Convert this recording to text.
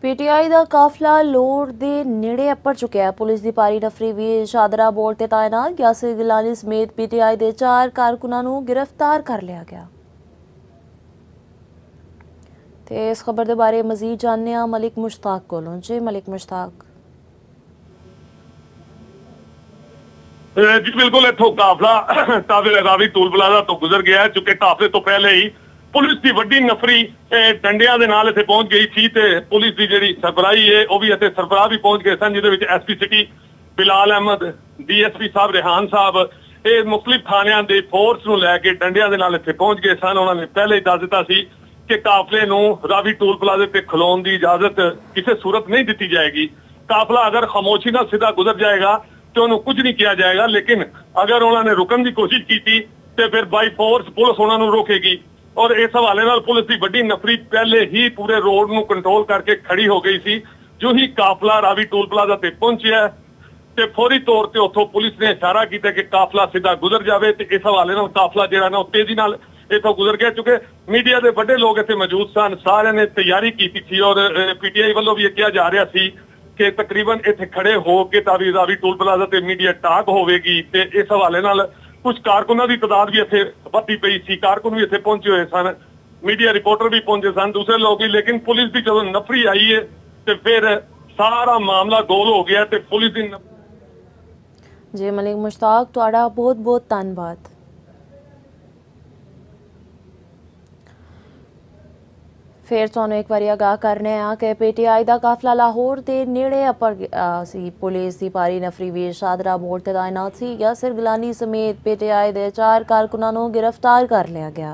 PTI का काफिला लोड़ के नेड़े अप्पर चुकिया। पुलिस की भारी नफरी भी शादरा बोर्ड से तैनात यासिर गिलानी समेत पीटीआई के 4 कारकुनां गिरफ्तार कर लिया गया। ते इस खबर के बारे मजीद जानने मलिक मुश्ताक कोलों। जी मलिक मुश्ताक। जी बिल्कुल, इत्थों काफिला रावी टोल प्लाजा तो गुजर गया है, चूंकि काफिले तो पहले ही पुलिस की वड्डी नफरी डंडियां दे नाल इत्थे पहुंच गई थी ते पुलिस की जिहड़ी सरबराही है वह भी इत्थे सरबराह भी पहुंच गए सन, जिहदे विच SP city Bilal Ahmad, DSP साहब रेहान साहब ये मुख्तलिफ थानियां दे फोर्स नूं लैके डंडियां दे नाल इत्थे पहुंच गए सन। उन्होंने पहले ही दस दिता सी कि काफिले नूं रावी टोल प्लाजे ते खलोण की इजाजत किसी सूरत नहीं दी जाएगी। काफिला अगर खामोशी नाल सीधा गुजर जाएगा तो उन्होंने कुछ नहीं किया जाएगा, लेकिन अगर उन्होंने रुकन की कोशिश की तो फिर बाई फोर्स पुलिस उन्होंने रोकेगी। और इस हवाले नाल पुलिस की वड्डी नफरी पहले ही पूरे रोड नूं कंट्रोल करके खड़ी हो गई सी। जो ही काफिला रावी टोल प्लाजा ते पहुंचिया ते फौरी तौर ते उत्थों पुलिस ने इशारा किया कि काफिला सीधा गुजर जाए। तो इस हवाले नाल काफिला जिहड़ा ना तेजी नाल इत्थों गुजर गया, क्योंकि मीडिया के बड़े लोग इत्थे मौजूद सन, सारे ने तैयारी की थी और पीटीआई वालों भी कहा जा रहा सी कि तकरीबन इत्थे खड़े होके रावी टोल प्लाजा ते मीडिया टाक होगी। ते इस हवाले नाल कुछ कारकुनां की तादाद भी इत्थे वधी पई सी, कारकुन भी इत्थे पहुंचे हुए सन, मीडिया रिपोर्टर भी पहुंचे सन, दूसरे लोग भी। लेकिन पुलिस की जो नफरी आई है तो फिर सारा मामला गोल हो गया। तो पुलिस की जी मलिक मुश्ताक, तुहाडा बहुत बहुत धन्यवाद। फिर तुहानूं एक बारी आगाह करने कि पीटीआई का काफिला लाहौर के नेड़े अपर सी। पुलिस की भारी नफरी भी शादरा बोर्ड से तैनात सी। यासिर गिलानी समेत पीटीआई के 4 कारकुनां गिरफ्तार कर लिया गया।